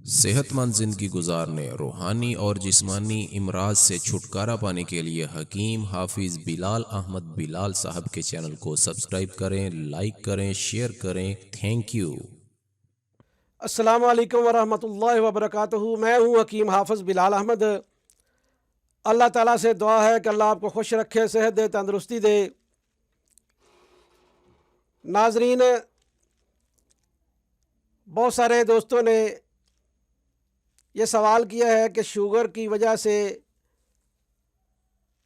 सेहतमंद ज़िंदगी गुजारने, रूहानी और जिस्मानी इमराज से छुटकारा पाने के लिए हकीम हाफिज़ बिलाल अहमद बिलाल साहब के चैनल को सब्सक्राइब करें, लाइक करें, शेयर करें। Thank you. अस्सलाम वालेकुम वरहमतुल्लाहि वबरकातुहू। मैं हूँ हकीम हाफिज़ बिलाल अहमद। अल्लाह ताला से दुआ है कि अल्लाह आपको खुश रखे, सेहत दे, तंदुरुस्ती दे। नाजरीन, बहुत सारे दोस्तों ने ये सवाल किया है कि शुगर की वजह से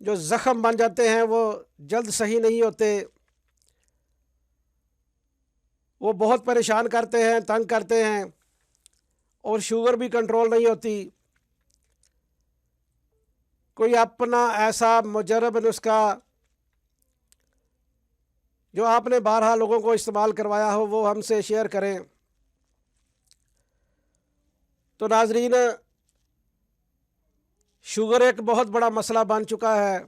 जो ज़ख़म बन जाते हैं वो जल्द सही नहीं होते, वो बहुत परेशान करते हैं, तंग करते हैं और शुगर भी कंट्रोल नहीं होती। कोई अपना ऐसा मुजरब नुस्खा जो आपने बारहा लोगों को इस्तेमाल करवाया हो वो हमसे शेयर करें। तो नाजरीन, शुगर एक बहुत बड़ा मसला बन चुका है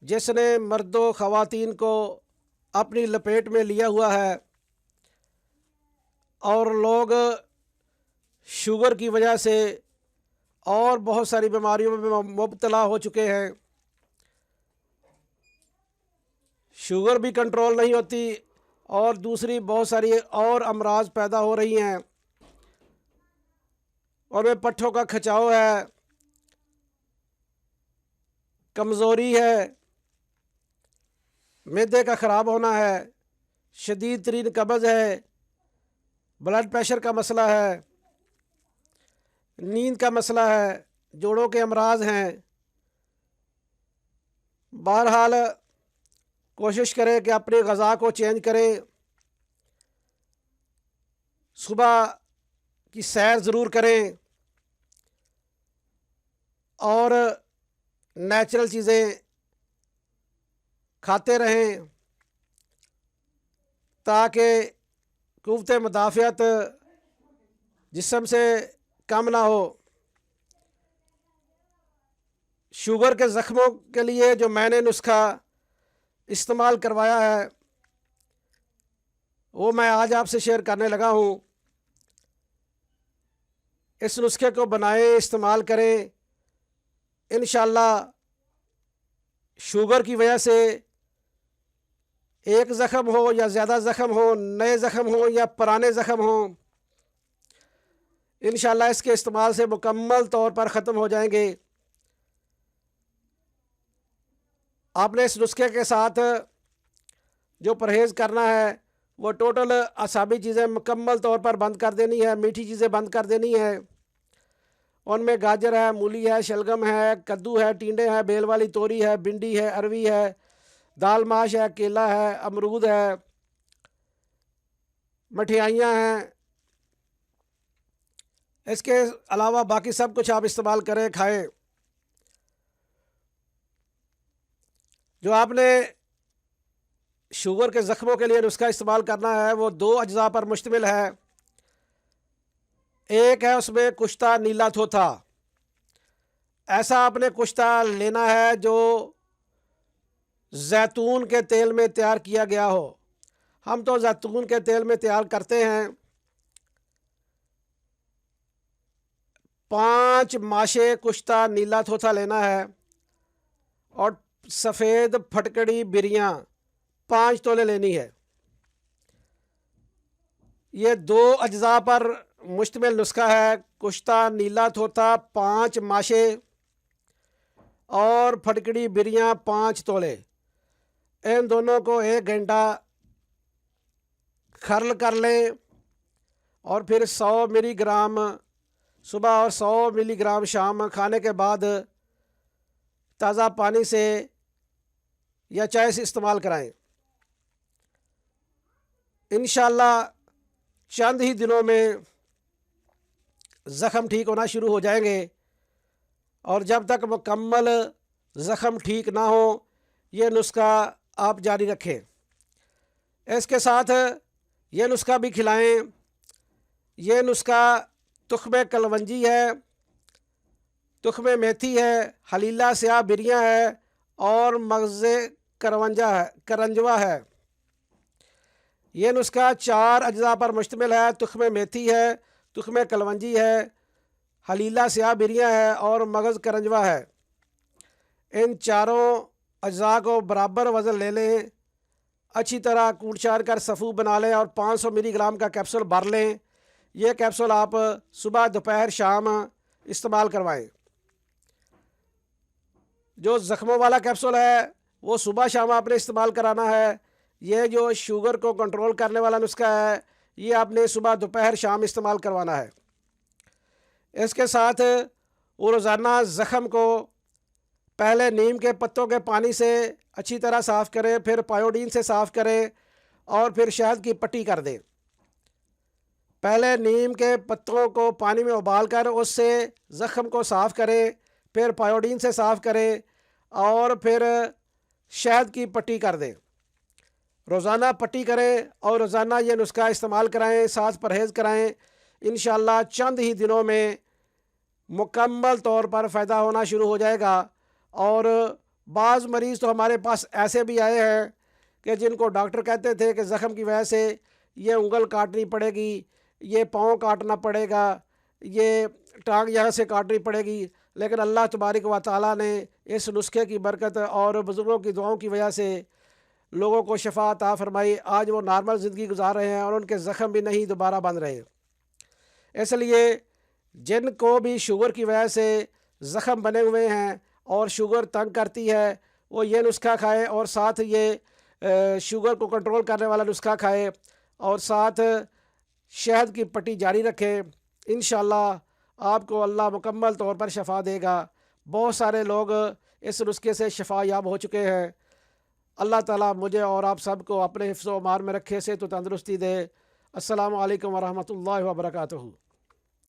जिसने मर्दों ख़वातीन को अपनी लपेट में लिया हुआ है और लोग शुगर की वजह से और बहुत सारी बीमारियों में मुब्तला हो चुके हैं। शुगर भी कंट्रोल नहीं होती और दूसरी बहुत सारी और अमराज पैदा हो रही हैं। और में पट्ठों का खिंचाव है, कमज़ोरी है, मैदे का ख़राब होना है, शदीद तरीन कब्ज़ है, ब्लड प्रेशर का मसला है, नींद का मसला है, जोड़ों के अमराज हैं। बहरहाल कोशिश करें कि अपनी ग़ज़ा को चेंज करें। सुबह की सैर ज़रूर करें और नेचुरल चीज़ें खाते रहें ताकि क़ुव्वत मुदाफ़ियत जिस्म से कम ना हो। शुगर के ज़ख्मों के लिए जो मैंने नुस्खा इस्तेमाल करवाया है वो मैं आज आपसे शेयर करने लगा हूँ। इस नुस्खे को बनाएं, इस्तेमाल करें। इंशाअल्लाह शुगर की वजह से एक ज़ख़म हो या ज़्यादा ज़ख़म हो, नए ज़ख़म हो या पुराने ज़ख़म हो, इंशाअल्लाह इसके इस्तेमाल से मुकम्मल तौर पर ख़त्म हो जाएंगे। आपने इस नुस्खे के साथ जो परहेज़ करना है वो टोटल असाबी चीज़ें मुकम्मल तौर पर बंद कर देनी है, मीठी चीज़ें बंद कर देनी है। उनमें गाजर है, मूली है, शलगम है, कद्दू है, टिंडे हैं, बेल वाली तोरी है, भिंडी है, अरवी है, दाल माश है, केला है, अमरूद है, मठियाइयाँ हैं। इसके अलावा बाकी सब कुछ आप इस्तेमाल करें, खाएं। जो आपने शुगर के ज़ख्मों के लिए नुस्खा इस्तेमाल करना है वो दो अज्जा पर मुश्तमिल है। एक है उसमें कुश्ता नीला थोथा। ऐसा आपने कुश्ता लेना है जो जैतून के तेल में तैयार किया गया हो। हम तो जैतून के तेल में तैयार करते हैं। 5 माशे कुश्ता नीला थोथा लेना है और सफ़ेद फटकड़ी बिरियाँ 5 तोले लेनी है। ये दो अज्जा पर मुश्तमिल नुस्खा है। कुश्ता नीला थोथा 5 माशे और फटकड़ी बिरियाँ 5 तोले। इन दोनों को 1 घंटा खरल कर लें और फिर 100 मिलीग्राम सुबह और 100 मिलीग्राम शाम खाने के बाद ताज़ा पानी से या चाय से इस्तेमाल कराएं। इंशाअल्लाह चंद ही दिनों में ज़ख़म ठीक होना शुरू हो जाएंगे और जब तक मुकम्मल ज़ख़म ठीक ना हो ये नुस्खा आप जारी रखें। इसके साथ ये नुस्खा भी खिलाएं। ये नुस्खा तुख्मे कलवंजी है, तुख्मे मेथी है, हलीला स्याह बिरियाँ है और मगज़े करंजवा है। ये नुस्खा 4 अज्जा पर मुश्तमिल है। तुख्मे मेथी है, तुख्म कलवंजी है, हलीला स्याह बिरियाँ है और मगज़ करंजवा है। इन चारों अज्जा को बराबर वज़न ले लें, अच्छी तरह कूट चार कर सफ़ू बना लें और 500 मिलीग्राम का कैप्सूल भर लें। यह कैप्सूल आप सुबह दोपहर शाम इस्तेमाल करवाएं। जो ज़ख्मों वाला कैप्सूल है वो सुबह शाम आपने इस्तेमाल कराना है। यह जो शुगर को कंट्रोल करने वाला नुस्खा है ये आपने सुबह दोपहर शाम इस्तेमाल करवाना है। इसके साथ वो रोज़ाना ज़ख़म को पहले नीम के पत्तों के पानी से अच्छी तरह साफ़ करें, फिर पायोडीन से साफ़ करें और फिर शहद की पट्टी कर दें। पहले नीम के पत्तों को पानी में उबाल कर उससे ज़ख़म को साफ़ करें, फिर पायोडीन से साफ़ करें और फिर शहद की पट्टी कर दें। रोज़ाना पट्टी करें और रोज़ाना ये नुस्खा इस्तेमाल कराएं, साथ परहेज़ कराएं। इंशाअल्लाह चंद ही दिनों में मुकम्मल तौर पर फ़ायदा होना शुरू हो जाएगा। और बाज़ मरीज़ तो हमारे पास ऐसे भी आए हैं कि जिनको डॉक्टर कहते थे कि ज़ख़म की वजह से ये उंगल काटनी पड़ेगी, ये पाँव काटना पड़ेगा, ये टांग यहाँ से काटनी पड़ेगी, लेकिन अल्लाह तबारक व तआला ने इस नुस्खे की बरकत और बुज़ुर्गों की दुआओं की वजह से लोगों को शफ़ा अता फ़रमाई। आज वो नॉर्मल ज़िंदगी गुजार रहे हैं और उनके ज़ख़म भी नहीं दोबारा बन रहे। इसलिए जिनको भी शुगर की वजह से ज़ख़म बने हुए हैं और शुगर तंग करती है वो ये नुस्खा खाए और साथ ये शुगर को कंट्रोल करने वाला नुस्खा खाए और साथ शहद की पट्टी जारी रखें। इंशाअल्लाह आपको अल्लाह मुकम्मल तौर पर शफ़ा देगा। बहुत सारे लोग इस नुस्खे से शफ़ा याब हो चुके हैं। अल्लाह ताला मुझे और आप सबको अपने हिफ्ज़ व अमान में रखे से तो तंदुरुस्ती दे। अस्सलामु अलैकुम व रहमतुल्लाहि व बरकातुहू।